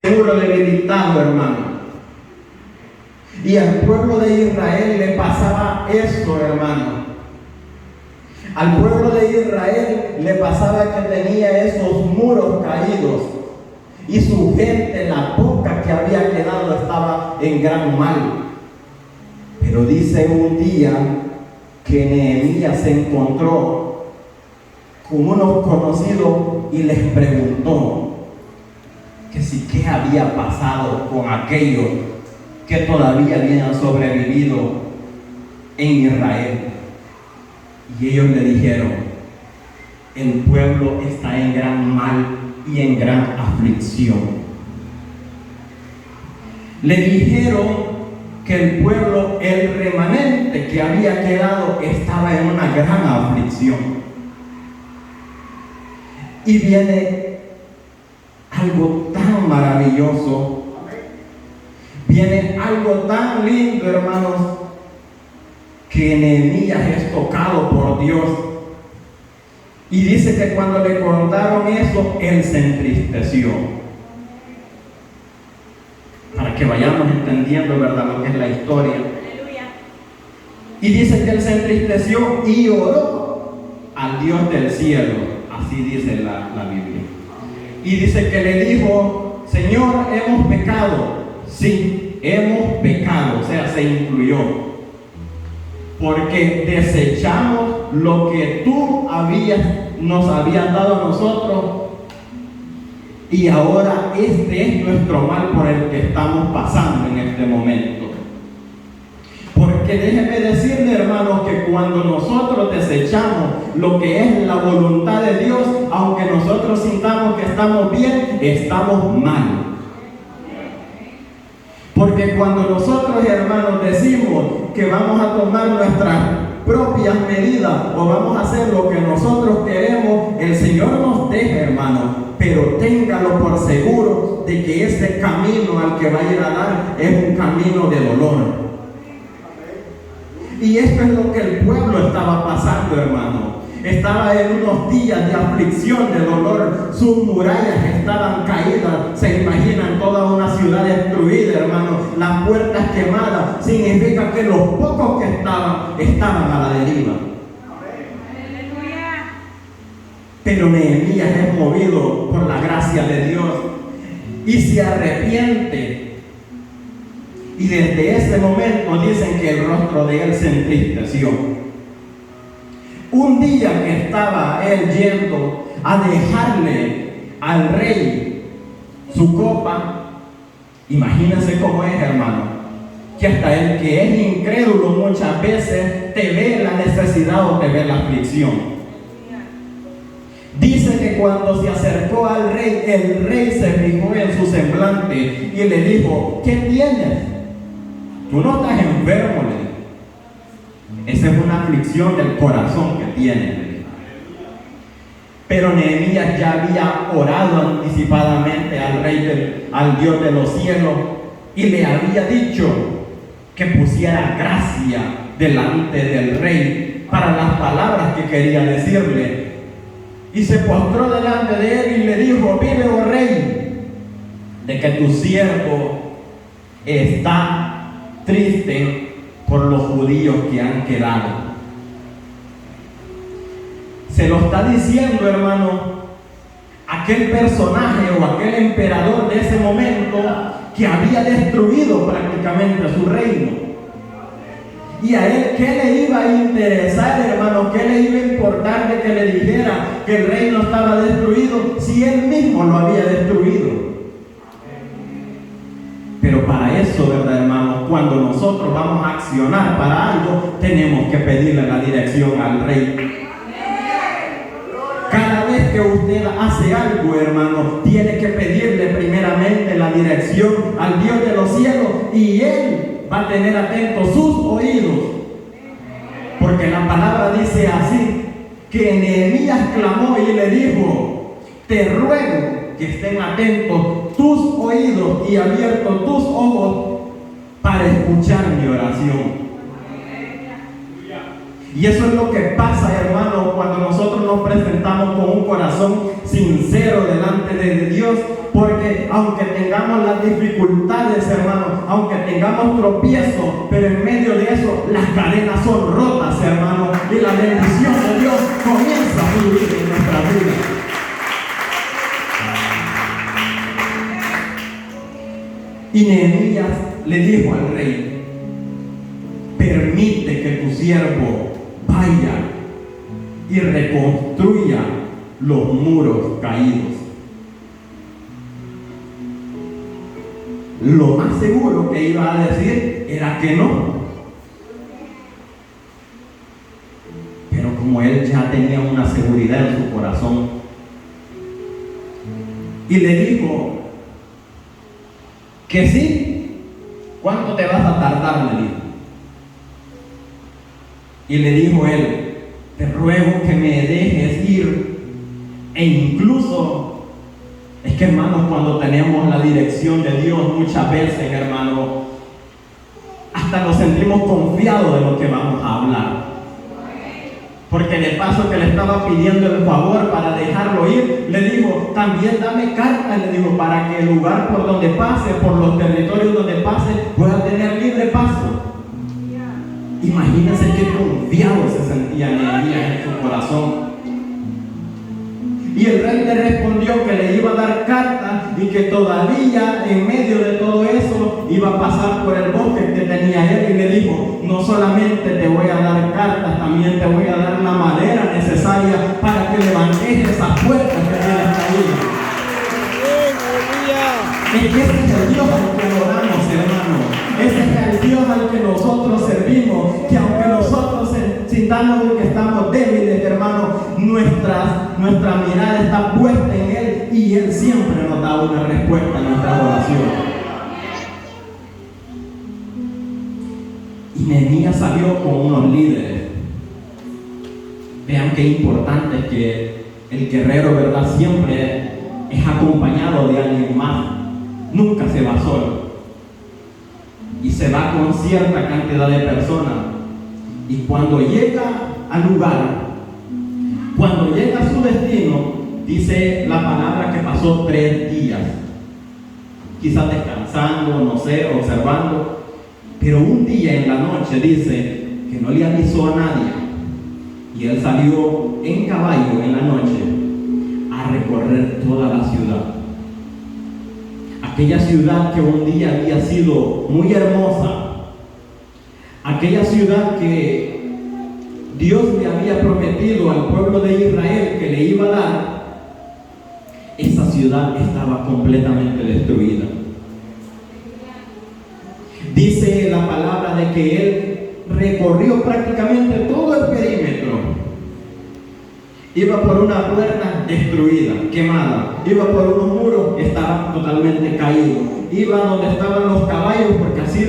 muro debilitado, hermano. Y al pueblo de Israel le pasaba esto, hermano. Al pueblo de Israel le pasaba que tenía esos muros caídos. Y su gente, la poca que había quedado, estaba en gran mal. Pero dice un día que Nehemías se encontró con unos conocidos y les preguntó que si qué había pasado con aquellos que todavía habían sobrevivido en Israel. Y ellos le dijeron: el pueblo está en gran mal y en gran aflicción. Le dijeron que el pueblo, el remanente que había quedado, estaba en una gran aflicción. Y viene algo tan maravilloso, viene algo tan lindo, hermanos, que Nehemías es tocado por Dios. Y dice que cuando le contaron eso, él se entristeció. Para que vayamos entendiendo, ¿verdad?, lo que es la historia. Y dice que él se entristeció y oró al Dios del cielo. Así dice la Biblia. Y dice que le dijo: Señor, hemos pecado. Sí, hemos pecado, o sea, se incluyó. Porque desechamos lo que tú nos habías dado a nosotros. Y ahora este es nuestro mal por el que estamos pasando en este momento. Porque déjeme decirle, hermanos, que cuando nosotros desechamos lo que es la voluntad de Dios, aunque nosotros sintamos que estamos bien, estamos mal. Porque cuando nosotros, hermanos, decimos que vamos a tomar nuestras propias medidas o vamos a hacer lo que nosotros queremos, el Señor nos deja, hermanos. Pero téngalo por seguro de que ese camino al que va a ir a dar es un camino de dolor. Y esto es lo que el pueblo estaba pasando, hermano. Estaba en unos días de aflicción, de dolor. Sus murallas estaban caídas. Se imaginan toda una ciudad destruida, hermano. Las puertas quemadas. Significa que los pocos que estaban a la deriva. Pero Nehemías es movido por la gracia de Dios y se arrepiente. Y desde ese momento dicen que el rostro de él se entristeció. Un día que estaba él yendo a dejarle al rey su copa, imagínense cómo es, hermano, que hasta el que es incrédulo muchas veces te ve la necesidad o te ve la aflicción. Dice que cuando se acercó al rey, el rey se fijó en su semblante y le dijo: ¿qué tienes? Tú no estás enfermo, le dijo. Esa es una aflicción del corazón que tienes, le dijo. Pero Nehemías ya había orado anticipadamente al rey, al Dios de los cielos, y le había dicho que pusiera gracia delante del rey para las palabras que quería decirle. Y se postró delante de él y le dijo: vive, oh rey, de que tu siervo está triste por los judíos que han quedado. Se lo está diciendo, hermano, aquel personaje o aquel emperador de ese momento que había destruido prácticamente su reino. Y a él, ¿qué le iba a interesar, hermano? ¿Qué le iba a importar de que le dijera que el reino estaba destruido si él mismo lo había destruido? Pero para eso, ¿verdad, hermano? Cuando nosotros vamos a accionar para algo, tenemos que pedirle la dirección al rey. Cada vez que usted hace algo, hermano, tiene que pedirle primeramente la dirección al Dios de los cielos, y él va a tener atentos sus oídos. Porque la palabra dice así, que Nehemías clamó y le dijo: te ruego que estén atentos tus oídos y abiertos tus ojos para escuchar mi oración. Y eso es lo que pasa, hermano, cuando nosotros nos presentamos con un corazón sincero delante de Dios. porque aunque tengamos las dificultades, hermano, aunque tengamos tropiezos, pero en medio de eso las cadenas son rotas, hermano, y la bendición de Dios comienza a fluir en nuestra vida. Y Nehemías le dijo al rey: permite que tu siervo vaya y reconstruya los muros caídos. Lo más seguro que iba a decir era que no. Pero como él ya tenía una seguridad en su corazón, y le dijo que sí. ¿Cuánto te vas a tardar? Le dijo. Y le dijo él: te ruego que me dejes ir. E incluso, es que hermanos, cuando tenemos la dirección de Dios, muchas veces, hermano, hasta nos sentimos confiados de lo que vamos a hablar. Porque de paso que le estaba pidiendo el favor para dejarlo ir, le dijo: también dame carta, le dijo, para que el lugar por donde pase, por los territorios donde pase, pueda tener libre paso. Imagínense qué confiado se sentía Nehemías en su corazón. Y el rey le respondió que le iba a dar carta y que todavía en medio de todo eso iba a pasar por el bosque que tenía él, y le dijo: no solamente te voy a dar cartas, también te voy a dar la madera necesaria para que levantes esas puertas que tienes caídas. Es que ese es el Dios al que adoramos, hermano. Ese es el Dios al que nosotros servimos, que aunque nosotros sintamos que estamos débiles, hermano, nuestra mirada está puesta en Él, y Él siempre nos da una respuesta a nuestra oración. Y Nehemías salió con unos líderes. Vean qué importante es que el guerrero, ¿verdad?, siempre es acompañado de alguien más. Nunca se va solo. Y se va con cierta cantidad de personas. Y cuando llega al lugar, cuando llega a su destino, dice la palabra que pasó 3 días. Quizás descansando, no sé, observando. Pero un día en la noche dice que no le avisó a nadie. Y él salió en caballo en la noche a recorrer toda la ciudad. Aquella ciudad que un día había sido muy hermosa. Aquella ciudad que Dios le había prometido al pueblo de Israel que le iba a dar. Esa ciudad estaba completamente destruida. Dice la palabra de que él recorrió prácticamente todo el perímetro. Iba por una puerta destruida, quemada. Iba por unos muros que estaban totalmente caídos. Iba donde estaban los caballos, porque así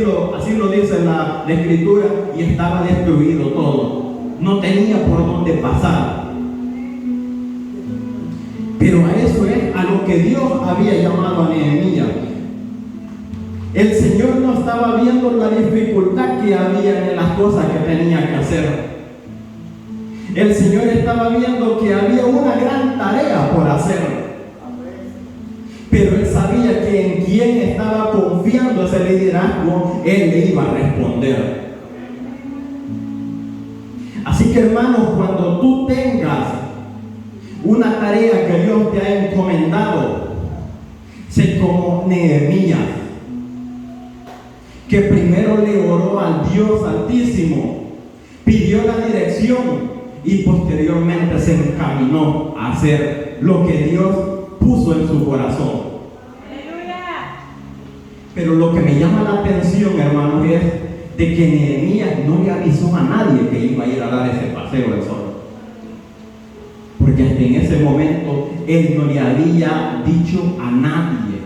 lo dice la escritura, y estaba destruido todo. No tenía por dónde pasar. Pero a eso es a lo que Dios había llamado a Nehemías. El Señor no estaba viendo la dificultad que había en las cosas que tenía que hacer. El Señor estaba viendo que había una gran tarea por hacer. Pero Él sabía que en quien estaba confiando ese liderazgo, Él le iba a responder. Así que, hermanos, cuando tú tengas una tarea que Dios te ha encomendado, sé como Nehemías, que primero le oró al Dios Altísimo, pidió la dirección y posteriormente se encaminó a hacer lo que Dios puso en su corazón. Pero lo que me llama la atención, hermanos, es de que Nehemías no le avisó a nadie que iba a ir a dar ese paseo del sol. Porque hasta en ese momento él no le había dicho a nadie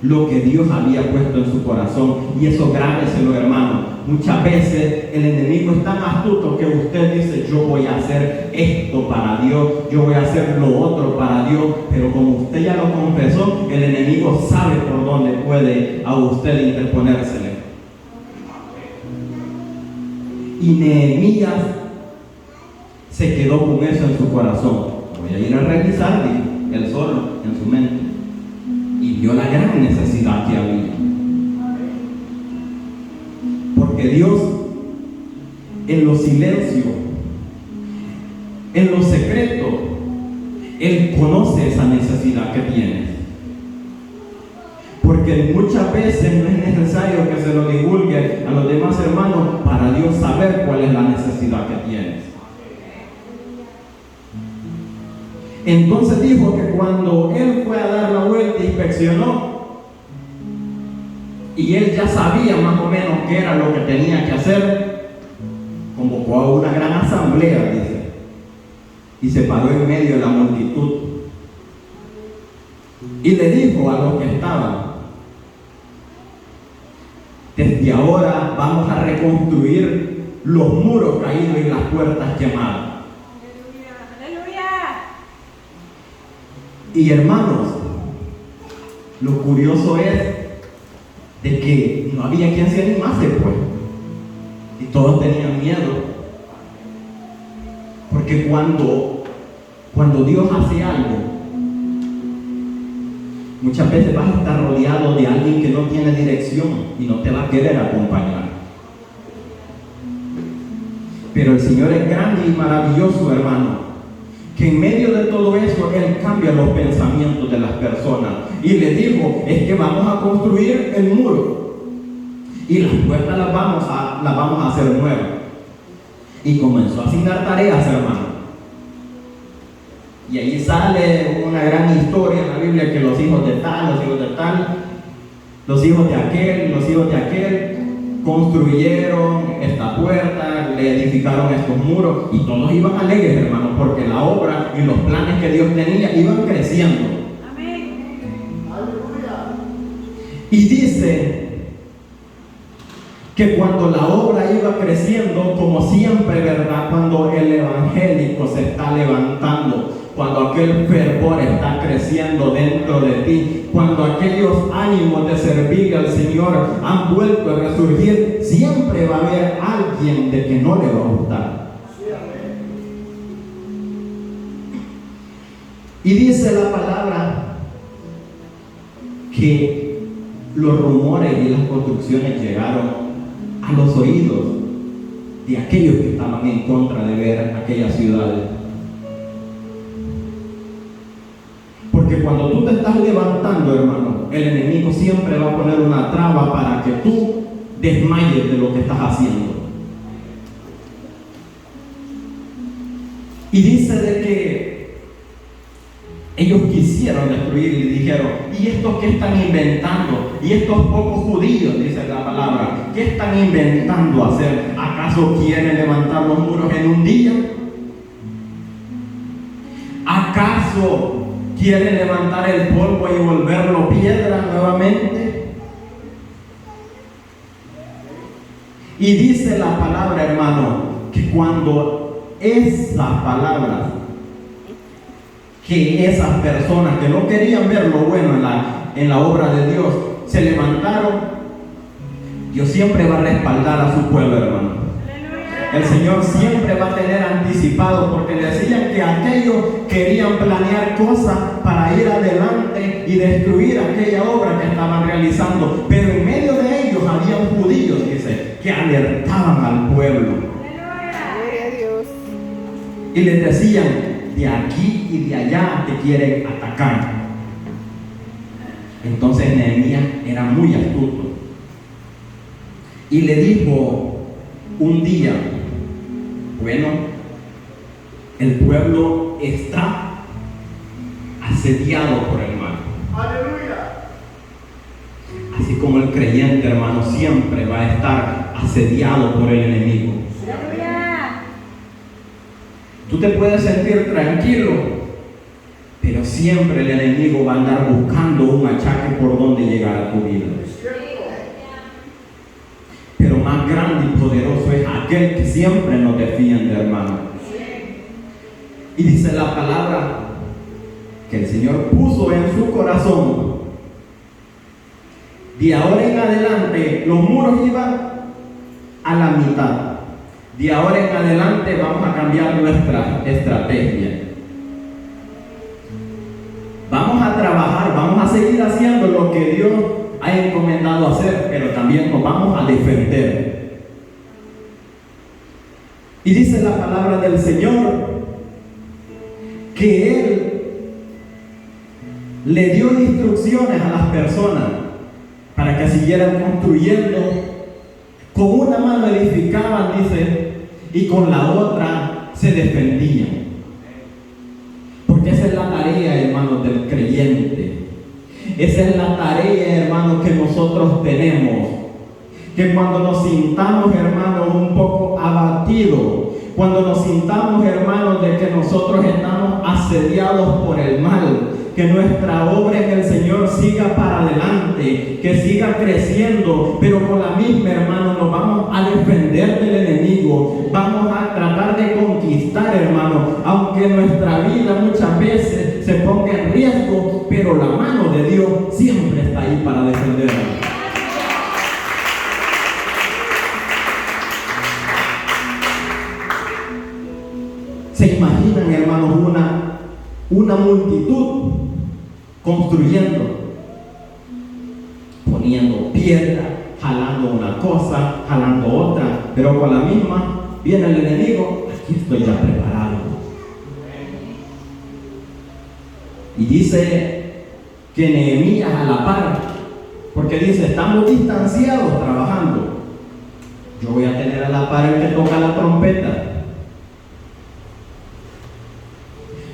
lo que Dios había puesto en su corazón. Y eso grábeselo, hermano. Muchas veces el enemigo es tan astuto que usted dice: yo voy a hacer esto para Dios, yo voy a hacer lo otro para Dios. Pero como usted ya lo confesó, el enemigo sabe por dónde puede a usted interponérsele. Y Nehemías se quedó con eso en su corazón. Voy a ir a revisar, dijo él solo en su mente. Y y vio la gran necesidad que había. Porque Dios, en lo silencio, en lo secreto, Él conoce esa necesidad que tienes. Porque muchas veces no es necesario que se lo divulgue a los demás hermanos para Dios saber cuál es la necesidad que tienes. Entonces dijo que cuando él fue a dar la vuelta, inspeccionó, y él ya sabía más o menos qué era lo que tenía que hacer, convocó a una gran asamblea, dice, y se paró en medio de la multitud y le dijo a los que estaban: desde ahora vamos a reconstruir los muros caídos y las puertas quemadas. Y hermanos, lo curioso es de que no había quien se animase, pues, y todos tenían miedo, porque cuando Dios hace algo, muchas veces vas a estar rodeado de alguien que no tiene dirección y no te va a querer acompañar. Pero el Señor es grande y maravilloso, hermano, que en medio de todo eso Él cambia los pensamientos de las personas y le dijo: es que vamos a construir el muro y las puertas las vamos a hacer nuevas. Y comenzó a asignar tareas, hermano. Y ahí sale una gran historia en la Biblia, que los hijos de tal, los hijos de tal, los hijos de aquel construyeron esta puerta, le edificaron estos muros, y todos iban alegres, hermanos, porque la obra y los planes que Dios tenía iban creciendo. Amén. Y dice que cuando la obra iba creciendo, como siempre, ¿verdad? Cuando el evangélico se está levantando, cuando aquel fervor está creciendo dentro de ti, cuando aquellos ánimos de servir al Señor han vuelto a resurgir, siempre va a haber alguien de que no le va a gustar. Y dice la palabra que los rumores y las construcciones llegaron a los oídos de aquellos que estaban en contra de ver aquellas ciudades. Porque cuando tú te estás levantando, hermano, el enemigo siempre va a poner una traba para que tú desmayes de lo que estás haciendo. Y dice de que ellos quisieron destruir y dijeron: ¿y estos qué están inventando? ¿Y estos pocos judíos, dice la palabra, qué están inventando hacer? ¿Acaso quieren levantar los muros en un día? ¿Acaso quieren levantar el polvo y volverlo piedra nuevamente? Y dice la palabra, hermano, que cuando esas palabras, que esas personas que no querían ver lo bueno en la obra de Dios, se levantaron, Dios siempre va a respaldar a su pueblo, hermano. El Señor siempre va a tener anticipado, porque decían que aquellos querían planear cosas para ir adelante y destruir aquella obra que estaban realizando, pero en medio de ellos habían judíos, dice, que alertaban al pueblo. Y les decían: de aquí y de allá te quieren atacar. Entonces Nehemías era muy astuto y le dijo un día: bueno, el pueblo está asediado por el mal. Aleluya. Así como el creyente, hermano, siempre va a estar asediado por el enemigo. Aleluya. Tú te puedes sentir tranquilo, pero siempre el enemigo va a andar buscando un achaque por donde llegar a tu vida. Pero más grande y poderoso es aquel que siempre nos defiende, hermano. Y dice la palabra que el Señor puso en su corazón: de ahora en adelante los muros iban a la mitad. De ahora en adelante vamos a cambiar nuestra estrategia. Vamos a trabajar vamos a seguir haciendo lo que Dios ha encomendado hacer, pero también nos vamos a defender. Y dice la palabra del Señor que Él le dio instrucciones a las personas para que siguieran construyendo. Con una mano edificaban, dice, y con la otra se defendían. Porque esa es la tarea, hermanos, del creyente. Esa es la tarea, hermanos, que nosotros tenemos. Que cuando nos sintamos, hermanos, un poco abatidos, cuando nos sintamos, hermanos, de que nosotros estamos asediados por el mal, que nuestra obra en el Señor siga para adelante, que siga creciendo, pero con la misma, hermano, nos vamos a defender del enemigo, vamos a tratar de conquistar, hermano, aunque nuestra vida muchas veces se ponga en riesgo, pero la mano de Dios siempre está ahí para defendernos. ¿Se imaginan, hermanos, una multitud construyendo, poniendo piedra, jalando una cosa, jalando otra, pero con la misma viene el enemigo? Aquí estoy ya preparado. Y dice que Nehemías a la par, porque dice, estamos distanciados trabajando, yo voy a tener a la par el que toca la trompeta.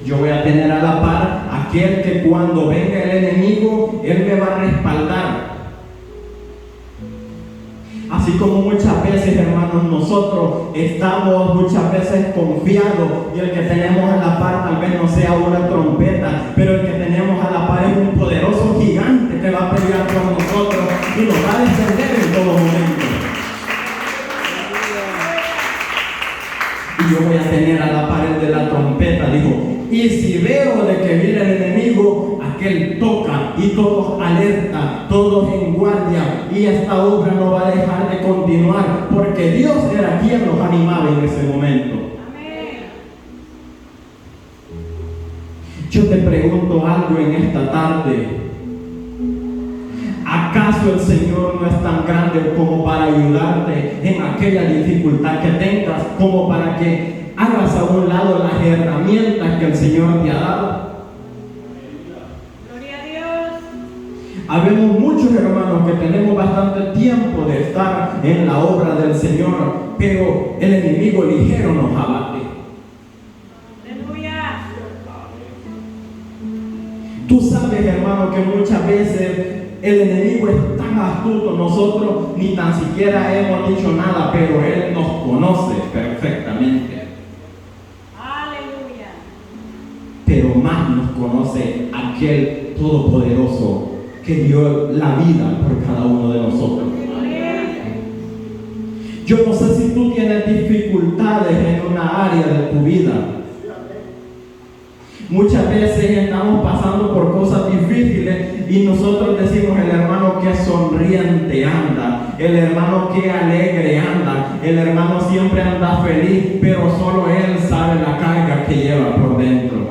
Yo voy a tener a la par aquel que cuando venga el enemigo, él me va a respaldar. Así como muchas veces, hermanos, nosotros estamos muchas veces confiados y el que tenemos a la par tal vez no sea una trompeta, pero el que tenemos a la par es un poderoso gigante que va a pelear por nosotros y nos va a defender en todo momento. Y yo voy a tener a la par el de la trompeta, dijo. Y si veo de que viene el enemigo, aquel toca y todos alerta, todos en guardia, y esta obra no va a dejar de continuar, porque Dios era quien los animaba en ese momento. Amén. Yo te pregunto algo en esta tarde. ¿Acaso el Señor no es tan grande como para ayudarte en aquella dificultad que tengas, como para que hagas a un lado las herramientas que el Señor te ha dado? Gloria a Dios. Habemos muchos hermanos que tenemos bastante tiempo de estar en la obra del Señor, pero el enemigo ligero nos abate. Aleluya. Tú sabes, hermano, que muchas veces el enemigo es tan astuto, nosotros ni tan siquiera hemos dicho nada, pero él nos conoce perfectamente. Pero más nos conoce aquel todopoderoso que dio la vida por cada uno de nosotros. Yo no sé si tú tienes dificultades en una área de tu vida. Muchas veces estamos pasando por cosas difíciles y nosotros decimos: el hermano que sonriente anda, el hermano que alegre anda, el hermano siempre anda feliz, pero solo él sabe la carga que lleva por dentro.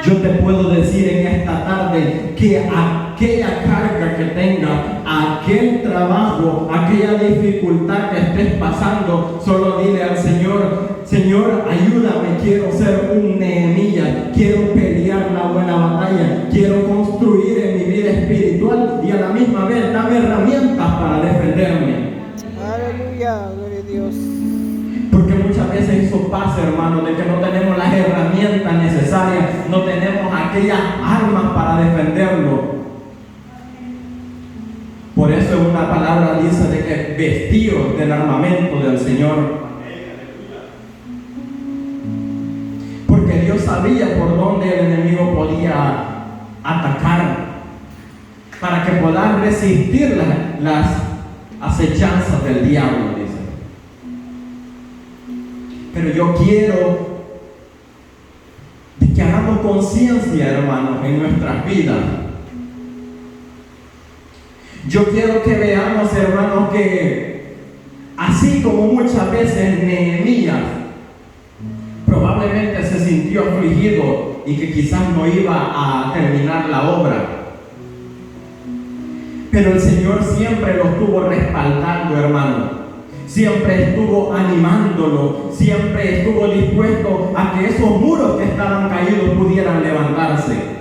Yo te puedo decir en esta tarde que aquella carga que tenga, aquel trabajo, aquella dificultad que estés pasando, solo dile al Señor: Señor, ayúdame, quiero ser un Nehemías, quiero pelear la buena batalla, quiero construir en mi vida espiritual y a la misma vez dame herramientas para defenderme. Aleluya, gloria a Dios. Porque muchas veces eso pasa, hermano, de que no tenemos las herramientas necesarias, no tenemos aquellas armas para defenderlo. Por eso una palabra dice de que vestidos del armamento del Señor. Porque Dios sabía por dónde el enemigo podía atacar para que puedan resistir las acechanzas del diablo. Pero yo quiero que hagamos conciencia, hermanos, en nuestras vidas. Yo quiero que veamos, hermanos, que así como muchas veces Nehemías probablemente se sintió afligido y que quizás no iba a terminar la obra. Pero el Señor siempre lo estuvo respaldando, hermano. Siempre estuvo animándolo, siempre estuvo dispuesto a que esos muros que estaban caídos pudieran levantarse.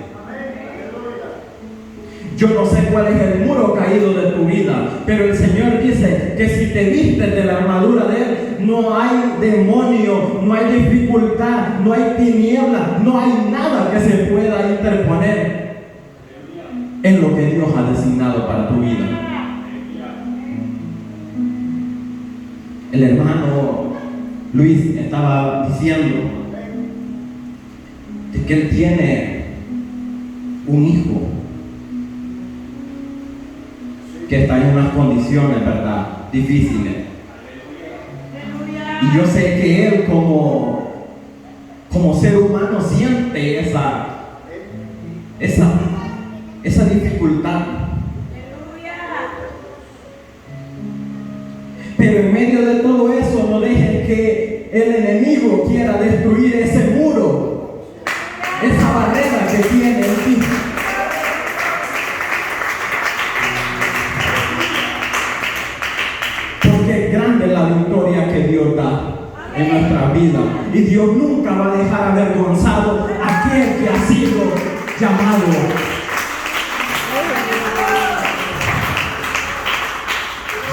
Yo no sé cuál es el muro caído de tu vida, pero el Señor dice que si te vistes de la armadura de Él, no hay demonio, no hay dificultad, no hay tiniebla, no hay nada que se pueda interponer en lo que Dios ha designado para tu vida. El hermano Luis estaba diciendo de que él tiene un hijo que está en unas condiciones, ¿verdad?, difíciles. Y yo sé que él como ser humano siente esa dificultad. Pero en medio de todo eso, no dejes que el enemigo quiera destruir ese muro, esa barrera que tiene en ti. Porque es grande la victoria que Dios da en nuestra vida. Y Dios nunca va a dejar avergonzado a aquel que ha sido llamado.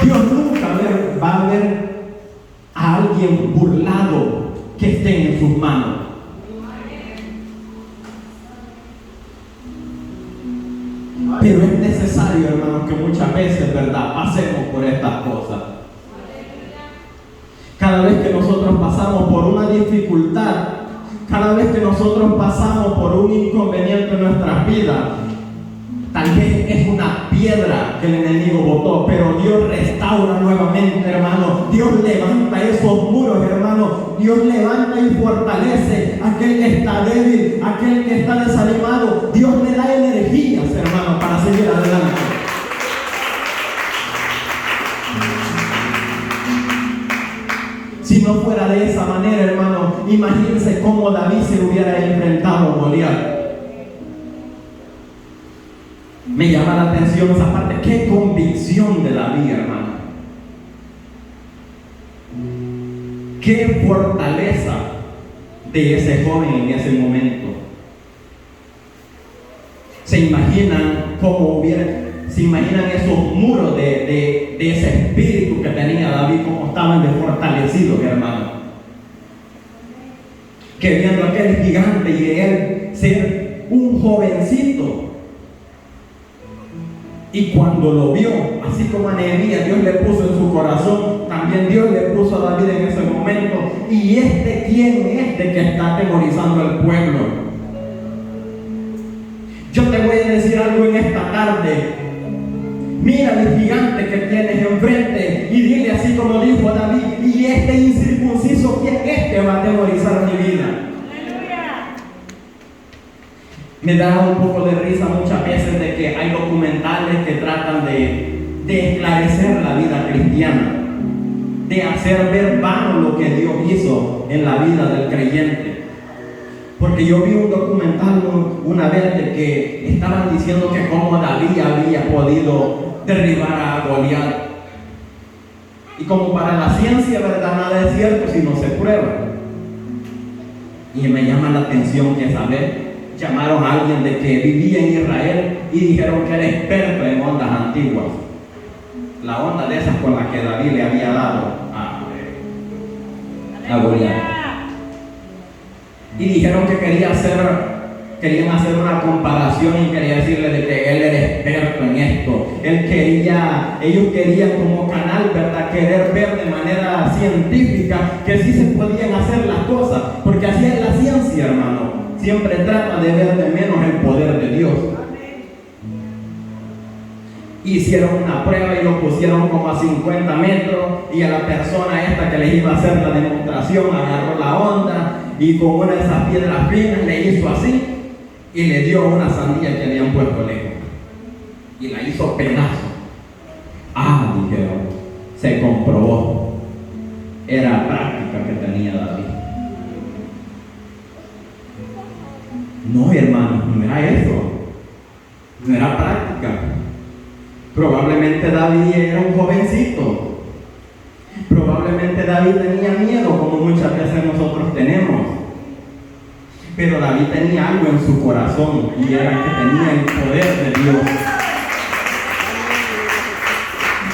Dios nunca va a ver a alguien burlado que esté en sus manos. Pero es necesario, hermanos, que muchas veces, ¿verdad?, pasemos por estas cosas. Cada vez que nosotros pasamos por una dificultad, cada vez que nosotros pasamos por un inconveniente en nuestras vidas, tal vez es una piedra que el enemigo botó, pero Dios restaura nuevamente, hermano. Dios levanta esos muros, hermano. Dios levanta y fortalece a aquel que está débil, a aquel que está desanimado. Dios le da energías, hermano, para seguir adelante. Si no fuera de esa manera, hermano, imagínense cómo David se hubiera enfrentado a Goliat. Me llama la atención esa parte. Qué convicción de David, hermano. Qué fortaleza de ese joven en ese momento. Se imaginan esos muros de ese espíritu que tenía David, cómo estaban de fortalecidos, hermano. Que viendo aquel gigante y de él ser un jovencito. Y cuando lo vio, así como a Nehemías Dios le puso en su corazón, también Dios le puso a David en ese momento. ¿Y quién es que está atemorizando al pueblo? Yo te voy a decir algo en esta tarde. Mira el gigante que tienes enfrente y dile así como dijo David: ¿y este incircunciso quién es que va a atemorizar mi vida? Me da un poco de risa muchas veces de que hay documentales que tratan de esclarecer la vida cristiana, de hacer ver vano lo que Dios hizo en la vida del creyente. Porque yo vi un documental una vez de que estaban diciendo que cómo David había podido derribar a Goliat. Y como para la ciencia, ¿verdad?, nada es cierto si no se prueba. Y me llama la atención que esa vez llamaron a alguien de que vivía en Israel y dijeron que era experto en ondas antiguas. La onda de esas con la que David le había dado a Goliat. Y dijeron que querían hacer una comparación y quería decirle de que él era experto en esto. Ellos querían como canal, ¿verdad?, querer ver de manera científica que sí se podían hacer las cosas, porque así es la ciencia, hermano. Siempre trata de ver de menos el poder de Dios. Hicieron una prueba y lo pusieron como a 50 metros y a la persona esta que les iba a hacer la demostración agarró la onda y con una de esas piedras finas le hizo así y le dio una sandía que habían puesto lejos y la hizo pedazo. Dijeron, se comprobó, era práctica que tenía David. No, hermanos, no era eso. No era práctica. Probablemente David era un jovencito. Probablemente David tenía miedo, como muchas veces nosotros tenemos. Pero David tenía algo en su corazón, y era que tenía el poder de Dios.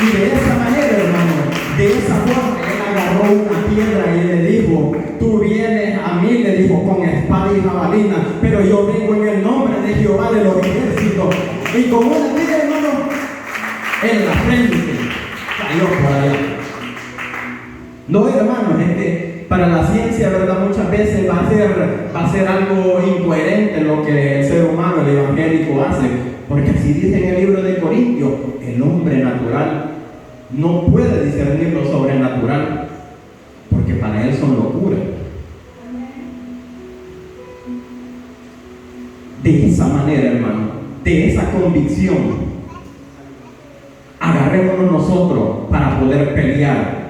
Y de esa manera, hermano, de esa forma, él agarró una piedra y le dijo: tú vienes a mí, le dijo, con espada y jabalina, pero yo vengo en el nombre de Jehová de los ejércitos. Y con una piedra, hermano, en la frente cayó por allá. No, hermanos, es que para la ciencia, ¿verdad? Muchas veces va a ser algo incoherente lo que el ser humano, el evangélico, hace. Porque así dice en el libro de Corintios: el hombre natural no puede discernir lo sobrenatural, porque para él son locuras. De esa manera, hermano, de esa convicción, agarrémonos nosotros para poder pelear.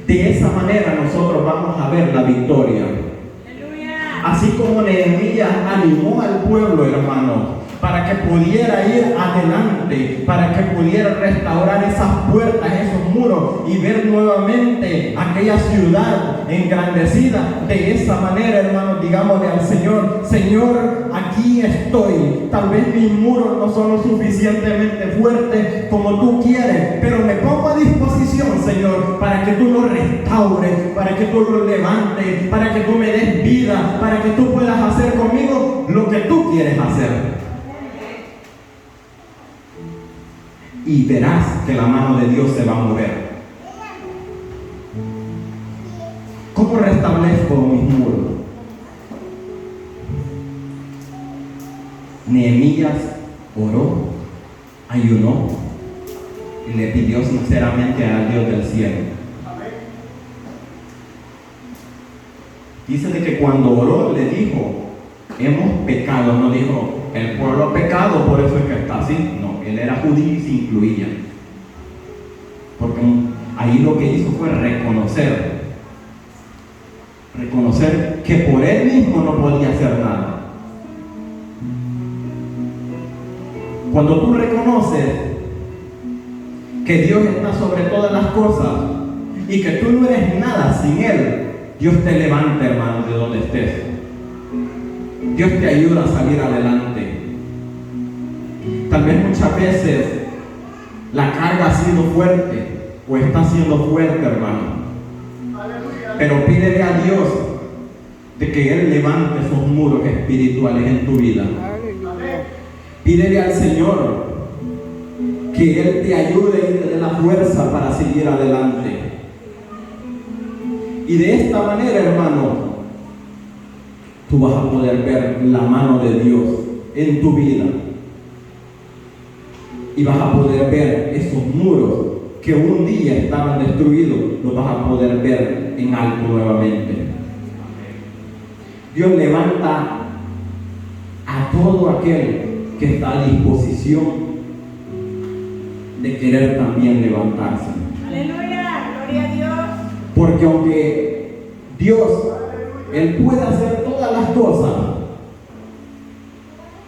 De esa manera nosotros vamos a ver la victoria. Así como Nehemías animó al pueblo, hermano, para que pudiera ir adelante, para que pudiera restaurar esas puertas, esos muros, y ver nuevamente aquella ciudad engrandecida. De esa manera, hermanos, digámosle al Señor: Señor, aquí estoy. Tal vez mis muros no son lo suficientemente fuertes como tú quieres, pero me pongo a disposición, Señor, para que tú lo restaures, para que tú lo levantes, para que tú me des vida, para que tú puedas hacer conmigo lo que tú quieres hacer. Y verás que la mano de Dios se va a mover. ¿Cómo restablezco mis muros? Nehemías oró, ayunó y le pidió sinceramente al Dios del cielo. Dice de que cuando oró le dijo: hemos pecado. No dijo: el pueblo ha pecado, por eso es que está así. No, él era judío y se incluía. Porque ahí lo que hizo fue reconocer que por él mismo no podía hacer nada. Cuando tú reconoces que Dios está sobre todas las cosas y que tú no eres nada sin Él, Dios te levanta, hermano, de donde estés. Dios te ayuda a salir adelante. Tal vez muchas veces la carga ha sido fuerte o está siendo fuerte, hermano. Pero pídele a Dios de que Él levante esos muros espirituales en tu vida. Pídele al Señor que Él te ayude y te dé la fuerza para seguir adelante. Y de esta manera, hermano, tú vas a poder ver la mano de Dios en tu vida. Y vas a poder ver esos muros que un día estaban destruidos, los vas a poder ver en alto nuevamente. Dios levanta a todo aquel que está a disposición de querer también levantarse. Aleluya, gloria a Dios. Porque aunque Dios, Él puede hacer todas las cosas,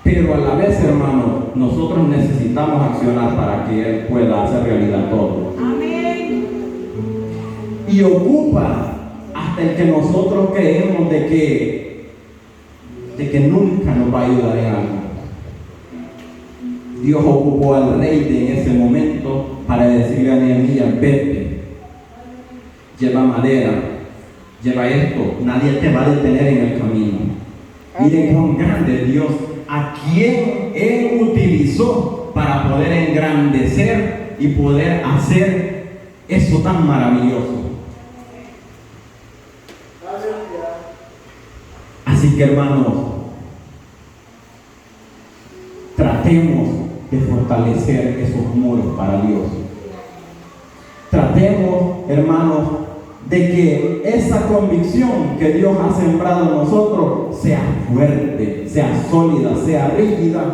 pero a la vez, hermano, nosotros necesitamos accionar para que Él pueda hacer realidad todo. Amén. Y ocupa hasta el que nosotros creemos de que nunca nos va a ayudar en algo. Dios ocupó al rey en ese momento para decirle a Nehemías: vete, lleva madera, lleva esto, nadie te va a detener en el camino. Miren cuán grande Dios, a quien Él utilizó para poder engrandecer y poder hacer eso tan maravilloso. Así que, hermanos, tratemos de fortalecer esos muros para Dios. Tratemos, hermanos, de que esa convicción que Dios ha sembrado en nosotros sea fuerte, sea sólida, sea rígida,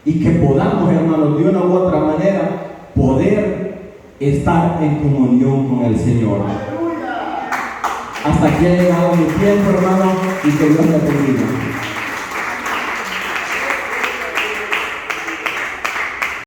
y que podamos, hermanos, de una u otra manera poder estar en comunión con el Señor. Hasta aquí ha llegado mi tiempo, hermanos, y que Dios te bendiga.